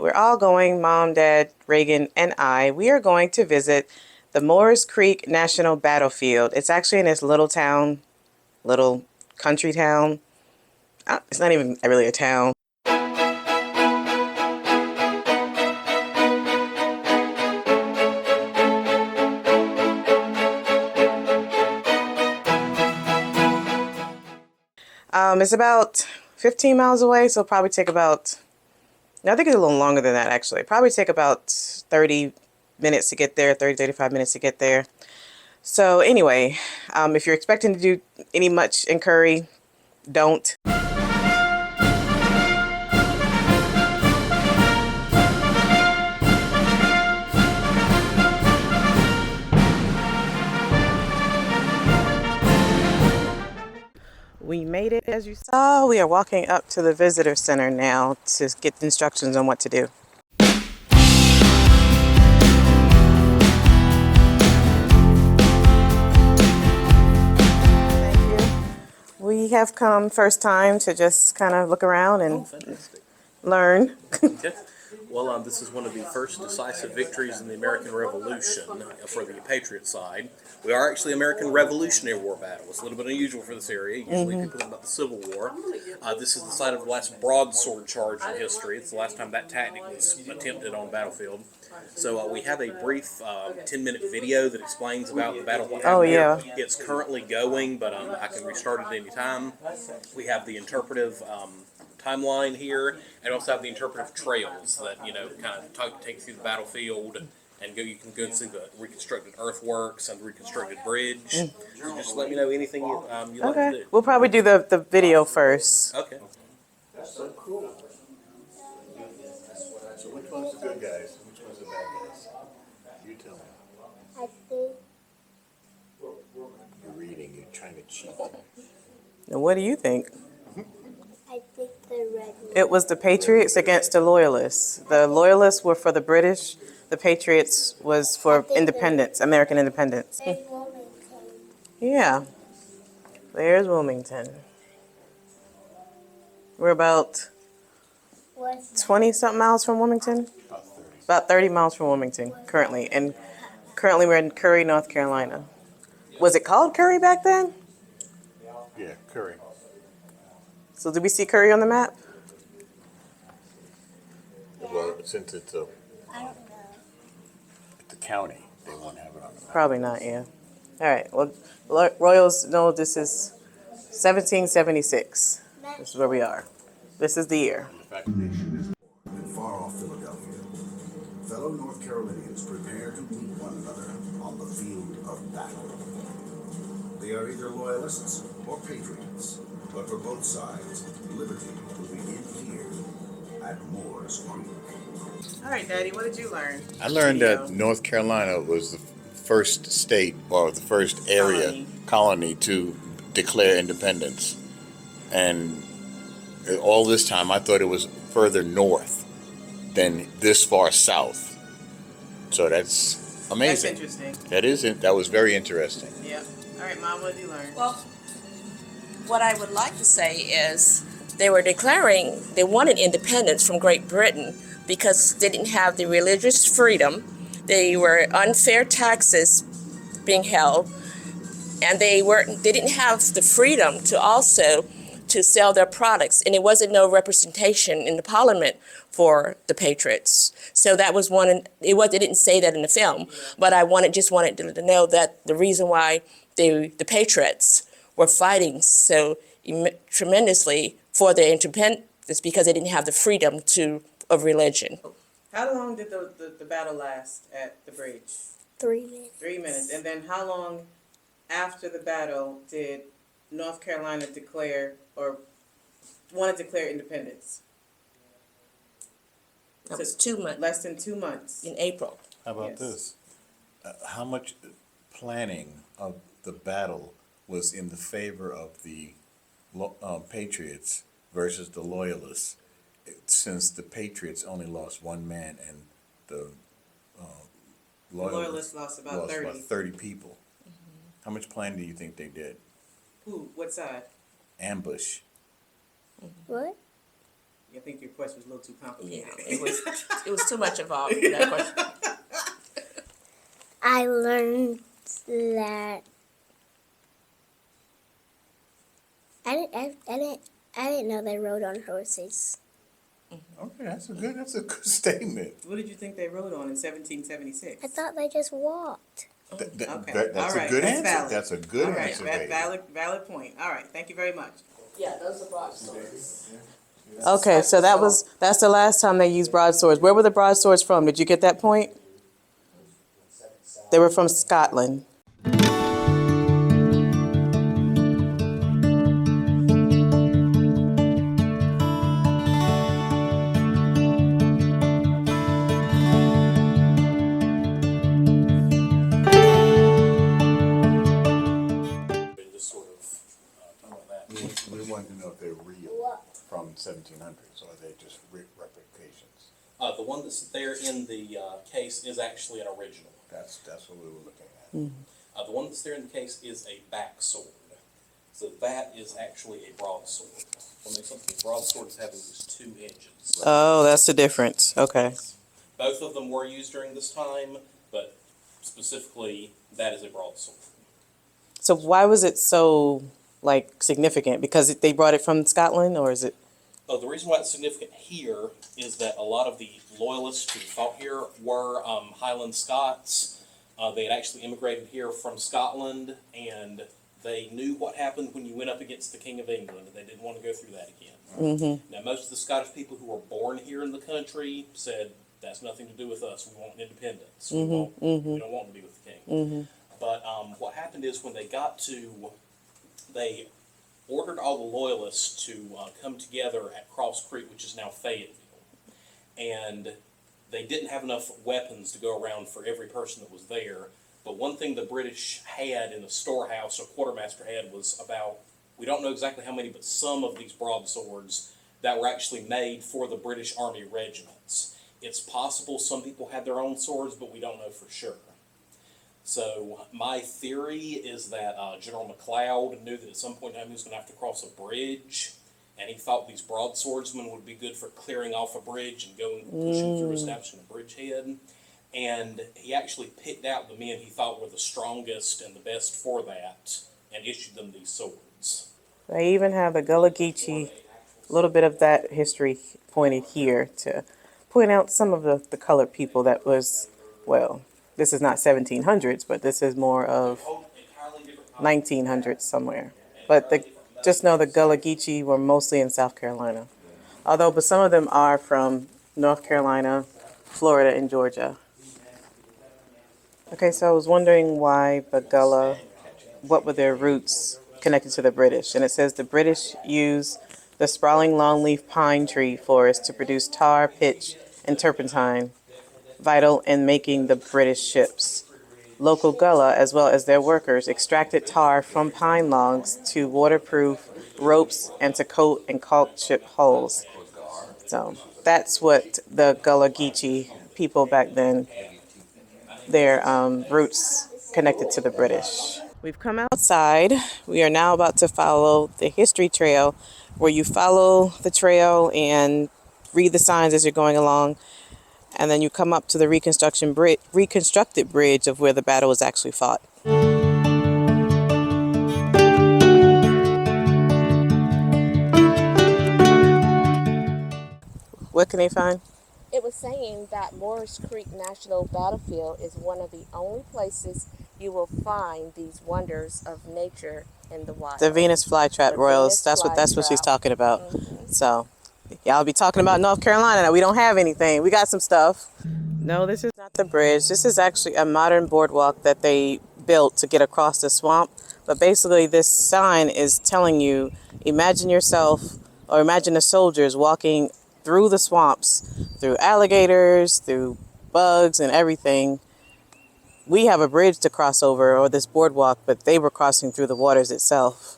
we're all going, Mom, Dad, Reagan, and I. We are going to visit the Moores Creek National Battlefield. It's actually in this little town, little country town. It's not even really a town. It's about 15 miles away, so it'll probably take about, I think it's a little longer than that actually. Probably take about 30 minutes to get there, 35 minutes to get there. So anyway, if you're expecting to do much in Curry, don't. We made it, as you saw. We are walking up to the visitor center now to get instructions on what to do. Thank you. We have come first time to just kind of look around and learn. Well, this is one of the first decisive victories in the American Revolution for the Patriot side. We are actually American Revolutionary War battle. It's a little bit unusual for this area. Usually people think about the Civil War. This is the site of the last broadsword charge in history. It's the last time that tactic was attempted on the battlefield. So we have a brief 10-minute video that explains about the battle. Oh, yeah. It's currently going, but I can restart it any time. We have the interpretive timeline here, and also have the interpretive trails that kind of take you through the battlefield, and you can go and see the reconstructed earthworks and the reconstructed bridge. So just let me know anything you like to do. We'll probably do the video first. Okay. That's so cool. So which one's the good guys? Which one's the bad guys? You tell me. I think You're reading. You're trying to cheat. And what do you think? I think the red one. It was the Patriots against the Loyalists. The Loyalists were for the British. The Patriots was for independence, American independence. There's Wilmington. Yeah. There's Wilmington. We're about What's 20-something miles from Wilmington. About 30 miles from Wilmington currently. And currently we're in Curry, North Carolina. Was it called Curry back then? Yeah, Curry. So did we see Curry on the map? Well, since it's I don't know. the county, they won't have it on the map. Probably not, yeah. All right. Well, Royals know this is 1776. This is where we are. This is the year. In far-off Philadelphia, fellow North Carolinians prepare to meet one another on the field of battle. They are either loyalists or patriots, but for both sides, liberty will begin here at Moores Creek. All right, Daddy, what did you learn? I learned that North Carolina was the first state or the first area colony to declare independence. And all this time I thought it was further north than this far south. So that's amazing. That's interesting. That is it. That was very interesting. Yeah. All right, Mom, what did you learn? Well, what I would like to say is they were declaring they wanted independence from Great Britain because they didn't have the religious freedom. They were unfair taxes being held, and they didn't have the freedom to sell their products, and it wasn't no representation in the parliament for the patriots. So that was one, and they didn't say that in the film, but I just wanted to know that the reason why the patriots were fighting so tremendously for their independence is because they didn't have the freedom of religion. How long did the battle last at the bridge? 3 minutes. 3 minutes. And then how long after the battle did North Carolina want to declare independence? That was 2 months. Less than 2 months. In April. How about Yes. this? How much planning of the battle was in the favor of the Patriots versus the Loyalists, since the Patriots only lost one man and the Loyalists lost about 30. people. How much planning do you think they did? Who? What side? Ambush. What? I think your question was a little too complicated. Yeah, it was too much involved in that question. I learned that I didn't know they rode on horses. Okay, that's a good statement. What did you think they rode on in 1776? I thought they just walked. Okay. That's All right. a good That's answer. valid. That's a good All right. answer, baby. Valid point. All right. Thank you very much. Yeah, those are broadswords. Okay, so that's the last time they used broadswords. Where were the broadswords from? Did you get that point? They were from Scotland. Just sort of talk about that. We wanted to know if they're real from 1700s or are they just replications. The one that's there in the case is actually an original. That's what we were looking at. The one that's there in the case is a back sword. So that is actually a broadsword. What makes something a broadsword is having these two edges. Oh, that's the difference. Okay. Both of them were used during this time, but specifically, that is a broadsword. So why was it so, like, significant? Because they brought it from Scotland, or is it? The reason why it's significant here is that a lot of the loyalists who fought here were Highland Scots. They had actually immigrated here from Scotland, and they knew what happened when you went up against the King of England, and they didn't want to go through that again. Mm-hmm. Now, most of the Scottish people who were born here in the country said, that's nothing to do with us. We want independence. We don't want to be with the king. But what happened is when they ordered all the loyalists to come together at Cross Creek, which is now Fayetteville. And they didn't have enough weapons to go around for every person that was there. But one thing the British had in the storehouse, or quartermaster had, was about, we don't know exactly how many, but some of these broadswords that were actually made for the British Army regiments. It's possible some people had their own swords, but we don't know for sure. So my theory is that General McLeod knew that at some point in time he was going to have to cross a bridge, and he thought these broadswordsmen would be good for clearing off a bridge and going pushing through, establishing a bridgehead. And he actually picked out the men he thought were the strongest and the best for that, and issued them these swords. They even have the Gullah Geechee, a little bit of that history pointed here to point out some of the colored people that was, well, this is not 1700s, but this is more of 1900s somewhere. But just know the Gullah Geechee were mostly in South Carolina. But some of them are from North Carolina, Florida, and Georgia. Okay, so I was wondering why the Gullah, what were their roots connected to the British? And it says the British used the sprawling longleaf pine tree forest to produce tar, pitch, and turpentine, vital in making the British ships. Local Gullah, as well as their workers, extracted tar from pine logs to waterproof ropes and to coat and caulk ship hulls. So that's what the Gullah Geechee people back then, their roots connected to the British. We've come outside. We are now about to follow the history trail, where you follow the trail and read the signs as you're going along. And then you come up to the reconstructed bridge of where the battle was actually fought. What can they find? It was saying that Morris Creek National Battlefield is one of the only places you will find these wonders of nature in the wild. The Venus flytrap, The Royals. Venus That's what she's flytrap. talking about. So, y'all be talking about North Carolina now. We don't have anything. We got some stuff. No, this is not the bridge. This is actually a modern boardwalk that they built to get across the swamp. But basically, this sign is telling you, imagine yourself, or imagine the soldiers walking through the swamps, through alligators, through bugs and everything. We have a bridge to cross over, or this boardwalk, but they were crossing through the waters itself.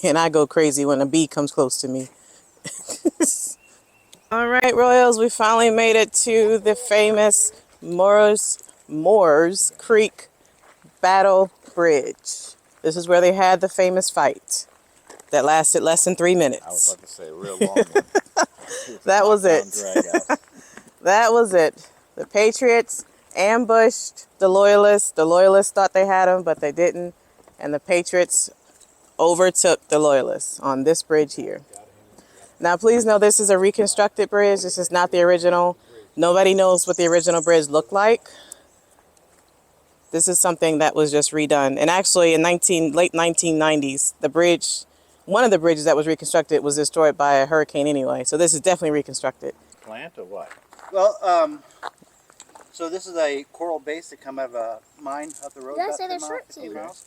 And I go crazy when a bee comes close to me. All right, Royals, we finally made it to the famous Moores Creek Battle Bridge. This is where they had the famous fight that lasted less than 3 minutes. I was about to say a real long one. That was it. Drag out. That was it. The Patriots ambushed the Loyalists. The Loyalists thought they had them, but they didn't. And the Patriots overtook the Loyalists on this bridge here. Now, please know this is a reconstructed bridge. This is not the original. Nobody knows what the original bridge looked like. This is something that was just redone. And actually, in late 1990s, the bridge, one of the bridges that was reconstructed was destroyed by a hurricane anyway. So this is definitely reconstructed. Plant or what? Well, so this is a coral base that come out of a mine up the road. You guys about say 10 there's miles, sharks 15 in miles.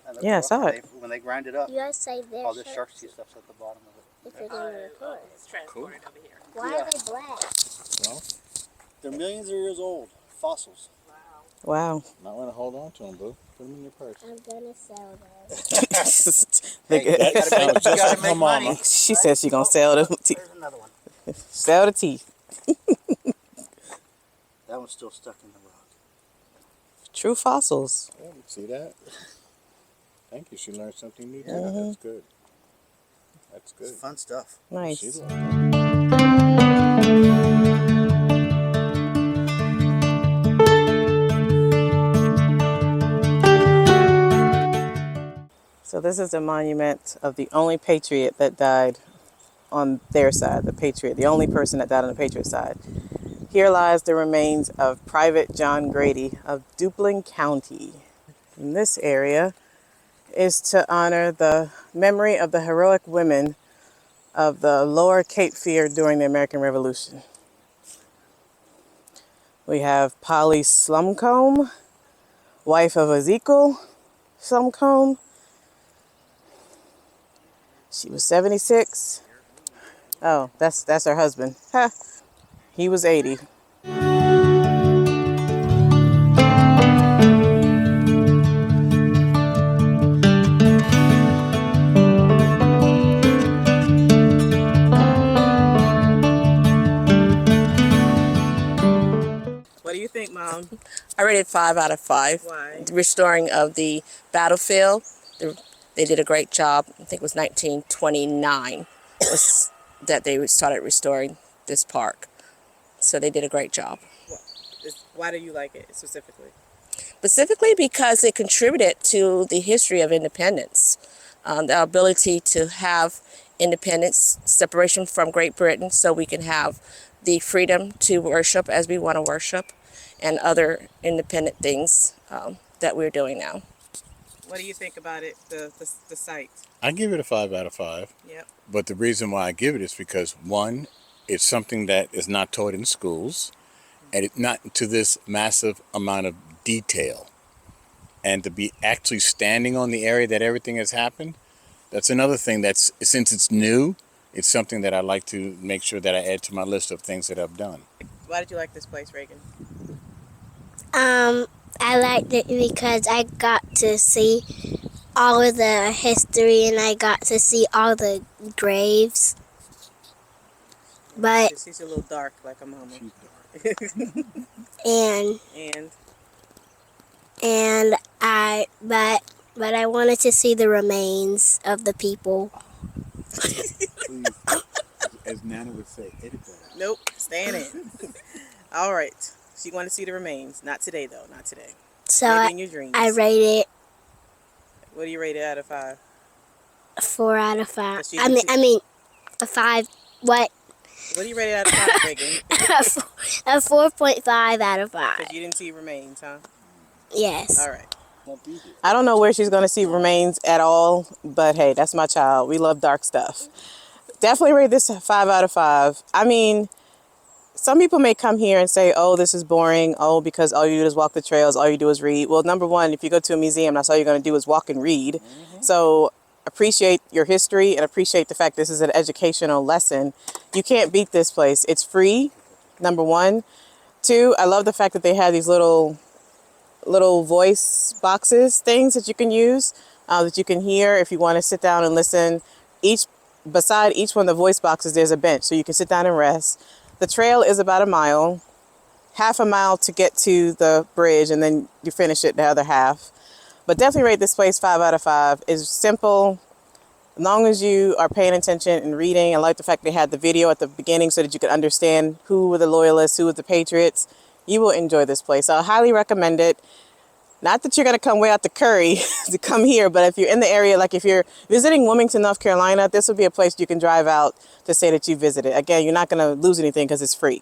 And Yeah, I saw it. When they grind it up, You guys say they're all this sharks shark stuff's at the bottom of it. if they're going to record. It's transported over here. Why Yeah. are they black? Well, They're millions of years old, fossils. Wow. might want to hold on to them, boo. Put them in your purse. I'm going to sell those. Gotta make money. She says she's going to sell the teeth. There's another one. Sell the teeth. That one's still stuck in the rock. True fossils. Yeah, see that? Thank you. She learned something new today. That's good. That's good. It's fun stuff. She Nice. learned. So this is a monument of the only patriot that died on their side, the patriot, the only person that died on the patriot side. Here lies the remains of Private John Grady of Duplin County. And this area is to honor the memory of the heroic women of the Lower Cape Fear during the American Revolution. We have Polly Slumcombe, wife of Ezekiel Slumcombe. She was 76. Oh, that's her husband. Ha. He was 80. What do you think, Mom? I rated 5 out of 5. Why? The restoring of the battlefield, they did a great job. I think it was 1929 was that they started restoring this park. So they did a great job. Why do you like it specifically? Specifically because it contributed to the history of independence. The ability to have independence, separation from Great Britain, so we can have the freedom to worship as we want to worship, and other independent things that we're doing now. What do you think about it, the site? I give it a 5 out of 5. Yep. But the reason why I give it is because, one, it's something that is not taught in schools, and it's not to this massive amount of detail. And to be actually standing on the area that everything has happened, that's another thing that's, since it's new, it's something that I like to make sure that I add to my list of things that I've done. Why did you like this place, Reagan? I liked it because I got to see all of the history and I got to see all the graves. But She's a little dark, like a mama. and And but I wanted to see the remains of the people. Please, as Nana would say, edit that. nope, staying in. All right. She wanted to see the remains. Not today, though. Not today. So Maybe in your dreams. I rated What do you rate it out of 5? 4 out of 5. But she I did mean a 5. What? What do you rate it out of 5, Reagan? A 4.5 out of 5. Because you didn't see remains, huh? Yes. All right. I don't know where she's going to see remains at all, but hey, that's my child. We love dark stuff. Definitely rate this a 5 out of 5. I mean, some people may come here and say, oh, this is boring. Oh, because all you do is walk the trails. All you do is read. Well, number one, if you go to a museum, that's all you're going to do is walk and read. So appreciate your history and appreciate the fact this is an educational lesson. You can't beat this place. It's free, number one. 2, I love the fact that they have these little voice boxes, things that you can use, that you can hear if you want to sit down and listen. Beside each one of the voice boxes, there's a bench, so you can sit down and rest. The trail is about a mile, half a mile to get to the bridge, and then you finish it the other half. But definitely rate this place 5 out of 5. It's simple. As long as you are paying attention and reading, I like the fact they had the video at the beginning so that you could understand who were the loyalists, who were the patriots. You will enjoy this place. I highly recommend it. Not that you're going to come way out to Curry to come here, but if you're in the area, like if you're visiting Wilmington, North Carolina, this would be a place you can drive out to say that you visited. Again, you're not going to lose anything because it's free.